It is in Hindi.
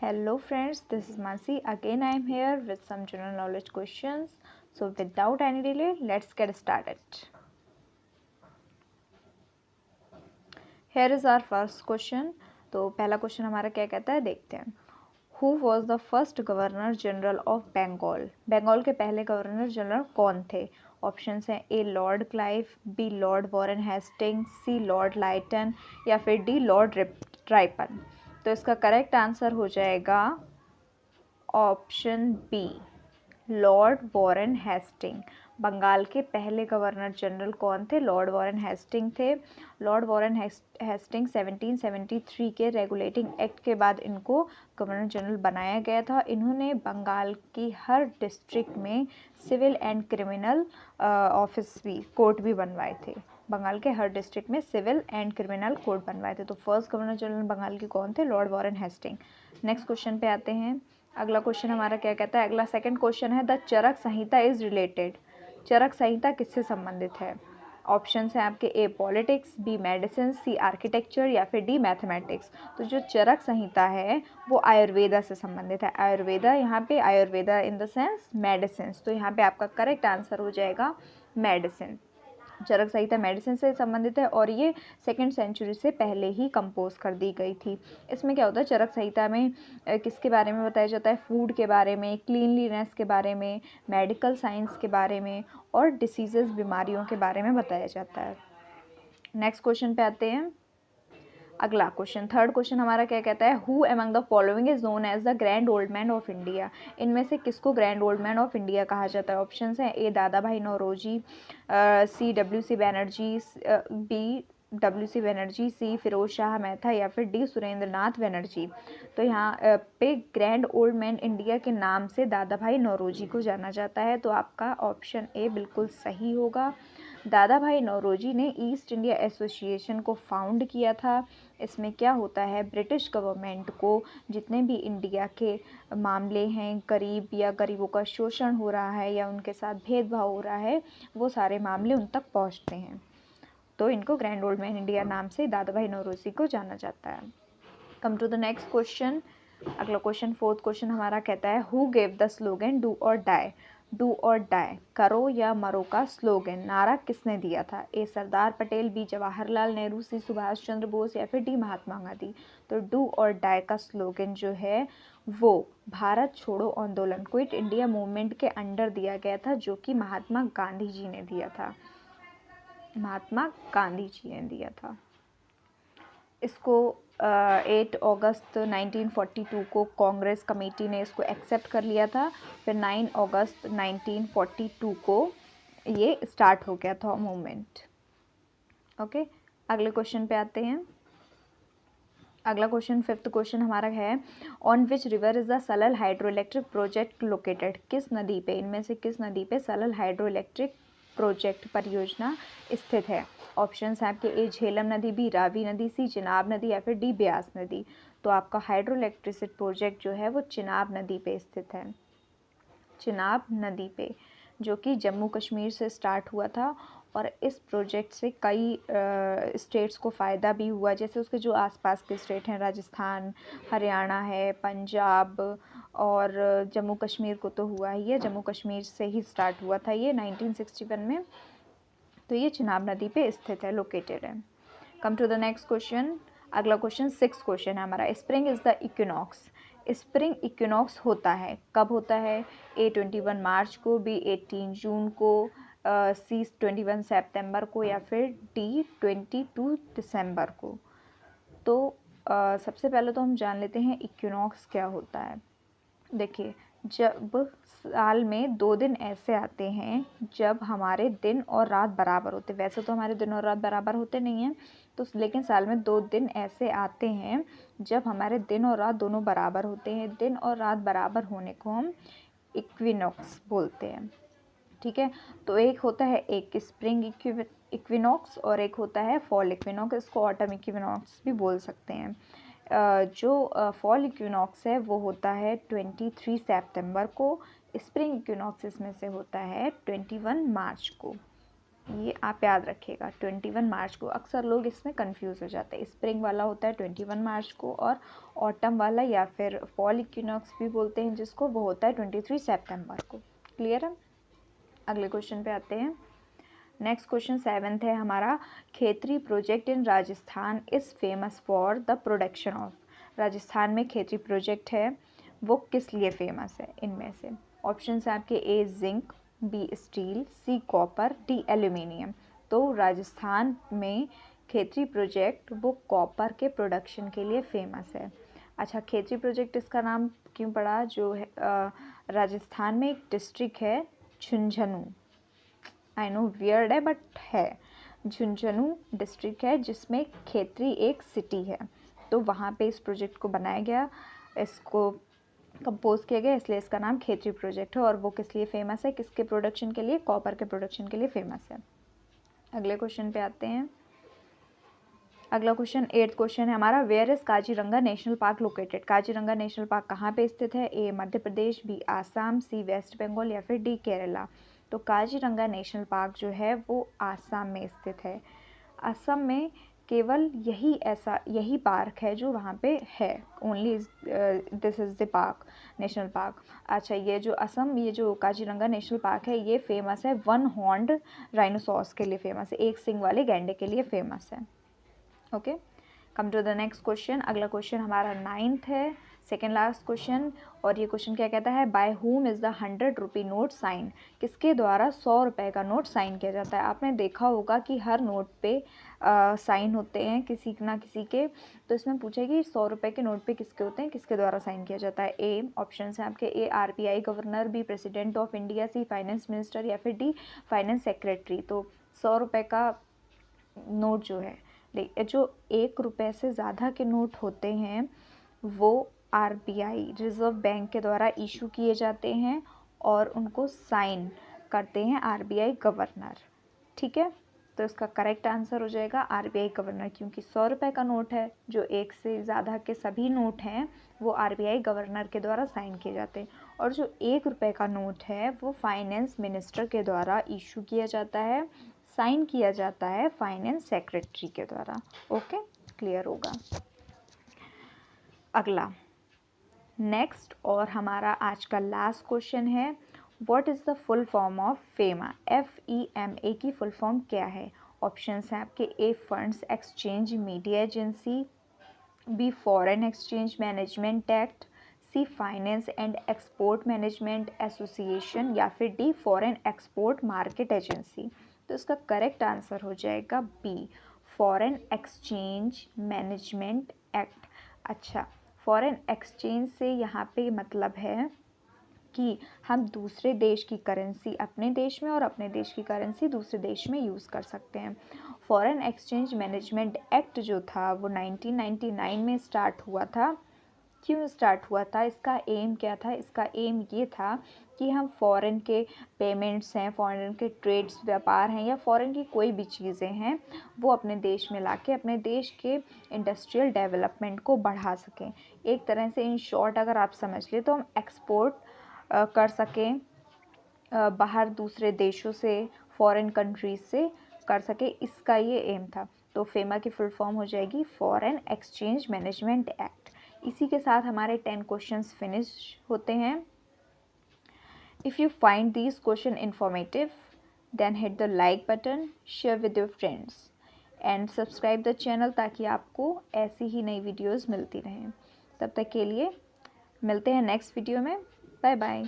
Hello friends, this is Mansi. Again I am here with some general knowledge questions. So without any delay, let's get started. Here is our first question. तो पहला क्वेश्चन हमारा क्या कहता है देखते हैं. Who was the first Governor General of Bengal? Bengal के पहले गवर्नर जनरल कौन थे? ऑप्शंस हैं A Lord Clive, B Lord Warren Hastings, C Lord Lytton या फिर डी लॉर्ड राइपन. तो इसका करेक्ट आंसर हो जाएगा option B Lord Warren Hasting. Bengal के पहले गवर्नर जनरल कौन थे? लॉर्ड वॉरेन हेस्टिंग थे. लॉर्ड वॉरेन हेस्टिंग 1773 के रेगुलेटिंग एक्ट के बाद इनको गवर्नर जनरल बनाया गया था. इन्होंने बंगाल की हर डिस्ट्रिक्ट में सिविल एंड क्रिमिनल ऑफिस भी कोर्ट भी बनवाए थे. बंगाल के हर डिस्ट्रिक्ट में सिविल एंड क्रिमिनल कोर्ट बनवाए थे. तो फर्स्ट गवर्नर जनरल बंगाल के कौन थे? Lord Warren Hasting. Next question पे आते हैं. अगला क्वेश्चन हमारा क्या कहता है? अगला सेकंड क्वेश्चन है the Charak Samhita is related. Charak Samhita किससे संबंधित है? ऑप्शंस हैं आपके A politics, B medicine, C architecture या फिर डी मैथमेटिक्स. तो जो चरक संहिता है वो आयुर्वेदा से संबंधित है. आयुर्वेदा यहाँ पे Ayurveda in the sense medicine. तो यहाँ पे आपका करेक्ट आंसर हो जाएगा मेडिसिन. चरक संहिता मेडिसिन से संबंधित है और ये 2nd सेंचुरी से पहले ही कंपोज कर दी गई थी. इसमें क्या होता है? चरक संहिता में किसके बारे में बताया जाता है? फूड के बारे में, क्लीनलीनेस के बारे में, मेडिकल साइंस के बारे में और डिसीजेस बीमारियों के बारे में बताया जाता है. नेक्स्ट क्वेश्चन पे आते हैं. अगला क्वेश्चन थर्ड क्वेश्चन हमारा क्या कहता है? Who among the following is known as the grand old man of India. इनमें से किसको grand old man of India कहा जाता है? ऑप्शंस हैं A Dadabhai Naoroji, C WC Banerjee, B WC Banerjee, C Pherozeshah Mehta या फिर डी सुरेंद्र नाथ बनर्जी. तो यहाँ पे ग्रैंड ओल्ड मैन इंडिया के नाम से दादा भाई नौरोजी को जाना जाता है. तो आपका ऑप्शन ए बिल्कुल सही होगा. दादा भाई नौरोजी ने ईस्ट इंडिया एसोसिएशन को फाउंड किया था. इसमें क्या होता है? ब्रिटिश गवर्नमेंट को जितने भी इंडिया के मामले हैं, गरीब या गरीबों का शोषण हो रहा है या उनके साथ भेदभाव हो रहा है, वो सारे मामले उन तक पहुंचते हैं. तो इनको ग्रैंड ओल्ड मैन इंडिया नाम से दादा भाई नौरोजी को जाना जाता है. Come to the next question. अगला क्वेश्चन फोर्थ क्वेश्चन हमारा कहता है who gave the slogan do or die. Do or die, करो या मरो का स्लोगन नारा किसने दिया था? A Sardar Patel, B Jawaharlal Nehru, C Subhash Chandra Bose या फिर डी महात्मा गांधी. तो डू और डाई का स्लोगन जो है वो भारत छोड़ो आंदोलन, क्विट इंडिया मूवमेंट के अंडर दिया गया था, जो कि महात्मा गांधी जी ने दिया था. महात्मा गांधी जी ने दिया था. इसको 8 अगस्त 1942 को कांग्रेस कमेटी ने इसको एक्सेप्ट कर लिया था. फिर 9 अगस्त 1942 को ये स्टार्ट हो गया था मूवमेंट. ओके, अगले क्वेश्चन पे आते हैं. अगला क्वेश्चन फिफ्थ क्वेश्चन हमारा है on which river is the Salal hydro electric project located. किस नदी पे, इनमें से किस नदी पे सलल हाइड्रो इलेक्ट्रिक प्रोजेक्ट परियोजना स्थित है? ऑप्शंस हैं आपके ए झेलम नदी, बी रावी नदी, सी चिनाब नदी या फिर डी ब्यास नदी. तो आपका हाइड्रो इलेक्ट्रिसिटी प्रोजेक्ट जो है वो चिनाब नदी पे स्थित है. चिनाब नदी पे, जो कि जम्मू कश्मीर से स्टार्ट हुआ था. और इस प्रोजेक्ट से कई स्टेट्स को फ़ायदा भी हुआ. जैसे उसके जो आसपास के स्टेट हैं, राजस्थान, हरियाणा है, पंजाब और जम्मू कश्मीर को तो हुआ ही है. जम्मू कश्मीर से ही स्टार्ट हुआ था ये 1961 में. तो ये चिनाब नदी पे स्थित है, लोकेटेड है. Come to the next question. अगला क्वेश्चन सिक्स क्वेश्चन है हमारा. Spring is the equinox. Spring equinox होता है, कब होता है? ए 21 मार्च को, बी 18 जून को, सी 21 सितंबर को या फिर डी 22 दिसंबर को. तो सबसे पहले तो हम जान लेते हैं इक्विनॉक्स क्या होता है. देखिए, जब साल में 2 दिन ऐसे आते हैं जब हमारे दिन और रात बराबर होते. वैसे तो हमारे दिन और रात बराबर होते नहीं हैं, तो लेकिन साल में 2 दिन ऐसे आते हैं जब हमारे दिन और रात दोनों बराबर होते हैं. दिन और रात बराबर होने को हम इक्विनॉक्स बोलते हैं. ठीक है, तो एक होता है एक स्प्रिंग इक्विनॉक्स और एक होता है फॉल इक्विनॉक्स. इसको ऑटम इक्विनॉक्स भी बोल सकते हैं. जो फॉल इक्विनॉक्स है वो होता है 23 सितंबर को. स्प्रिंग इक्विनॉक्स इसमें से होता है 21 मार्च को. ये आप याद रखिएगा 21 मार्च को। अक्सर लोग इसमें कंफ्यूज हो जाते हैं, स्प्रिंग वाला होता है 21 मार्च को और ऑटम वाला या फिर फॉल इक्विनॉक्स भी बोलते हैं जिसको, वो होता है 23 सितंबर को। क्लियर है? अगले क्वेश्चन पे आते हैं। नेक्स्ट क्वेश्चन 7th है हमारा, Khetri project in Rajasthan is famous for the production of. Rajasthan में खेतरी प्रोजेक्ट है, वो किस लिए फेमस है? इनमें से ऑप्शन है आपके A zinc, B steel, C copper, D aluminium. तो राजस्थान में खेतरी प्रोजेक्ट वो कॉपर के प्रोडक्शन के लिए फेमस है। अच्छा, खेतरी प्रोजेक्ट इसका नाम क्यों पड़ा? जो है राजस्थान में एक डिस्ट्रिक्ट है झुंझुनू, आई नो वियर्ड है बट है, झुंझुनू डिस्ट्रिक्ट है जिसमें खेतरी एक सिटी है। तो वहाँ पे इस प्रोजेक्ट को बनाया गया, इसको कंपोज किया गया, इसलिए इसका नाम खेतरी प्रोजेक्ट है। और वो किस लिए फेमस है? किसके प्रोडक्शन के लिए? कॉपर के प्रोडक्शन के लिए फेमस है। अगले क्वेश्चन पे आते हैं। अगला क्वेश्चन 8th क्वेश्चन है हमारा, where is Kaziranga national park located. Kaziranga national park कहाँ पे स्थित है? A Madhya Pradesh, B Assam, C West Bengal या फिर डी केरला। तो काजीरंगा नेशनल पार्क जो है वो आसाम में स्थित है। असम में केवल यही पार्क है जो वहाँ पे है, only this is the park, national park. अच्छा, ये जो काजीरंगा नेशनल पार्क है ये फेमस है वन हॉर्न्ड राइनोसॉर्स के लिए फेमस है, एक सिंग वाले गैंडे के लिए फेमस है। Okay, come to the next question. अगला क्वेश्चन हमारा 9th है, सेकेंड लास्ट क्वेश्चन। और ये क्वेश्चन क्या कहता है, by whom is the 100 rupee note sign. किसके द्वारा 100 रुपये का नोट साइन किया जाता है? आपने देखा होगा कि हर नोट पे साइन होते हैं किसी ना किसी के। तो इसमें पूछे कि 100 रुपये के नोट पे किसके होते हैं, किसके द्वारा साइन किया जाता है? ए ऑप्शन है आपके, A RBI governor, B president of India, C finance minister या फिर डी फाइनेंस सेक्रेटरी। तो 100 रुपये का नोट जो है, जो 1 रुपये से ज़्यादा के नोट होते हैं वो RBI रिज़र्व बैंक के द्वारा इशू किए जाते हैं और उनको साइन करते हैं RBI गवर्नर। ठीक है, तो इसका करेक्ट आंसर हो जाएगा RBI गवर्नर, क्योंकि 100 रुपये का नोट है, जो 1 से ज़्यादा के सभी नोट हैं वो RBI गवर्नर के द्वारा साइन किए जाते हैं। और जो 1 रुपये का नोट है वो फाइनेंस मिनिस्टर के द्वारा इशू किया जाता है, साइन किया जाता है फाइनेंस सेक्रेटरी के द्वारा। ओके, क्लियर होगा। अगला नेक्स्ट और हमारा आज का लास्ट क्वेश्चन है, what is the full form of FEMA. FEMA की फुल फॉर्म क्या है? ऑप्शंस हैं आपके, A funds exchange media agency, B foreign exchange management act, C finance and export management association या फिर D foreign export market agency. तो इसका करेक्ट आंसर हो जाएगा B, foreign exchange management act. अच्छा, फॉरेन एक्सचेंज से यहाँ पे मतलब है कि हम दूसरे देश की करेंसी अपने देश में और अपने देश की करेंसी दूसरे देश में यूज़ कर सकते हैं। फॉरेन एक्सचेंज मैनेजमेंट एक्ट जो था वो 1999 में स्टार्ट हुआ था। क्यों स्टार्ट हुआ था? इसका एम क्या था? इसका एम ये था कि हम फॉरेन के पेमेंट्स हैं, फॉरेन के ट्रेड्स व्यापार हैं या फॉरेन की कोई भी चीज़ें हैं वो अपने देश में लाके अपने देश के इंडस्ट्रियल डेवलपमेंट को बढ़ा सकें। एक तरह से इन शॉर्ट अगर आप समझ लें तो हम एक्सपोर्ट कर सकें बाहर दूसरे देशों से, फॉरेन कंट्रीज से कर सके, इसका ये एम था। तो फेमा की फुल फॉर्म हो जाएगी फॉरेन एक्सचेंज मैनेजमेंट एक्ट। इसी के साथ हमारे 10 क्वेश्चंस फिनिश होते हैं। If you find these question informative then hit the like button, share with your friends and subscribe the channel ताकि आपको ऐसी ही नई वीडियोज़ मिलती रहें। तब तक के लिए मिलते हैं नेक्स्ट वीडियो में। Bye bye.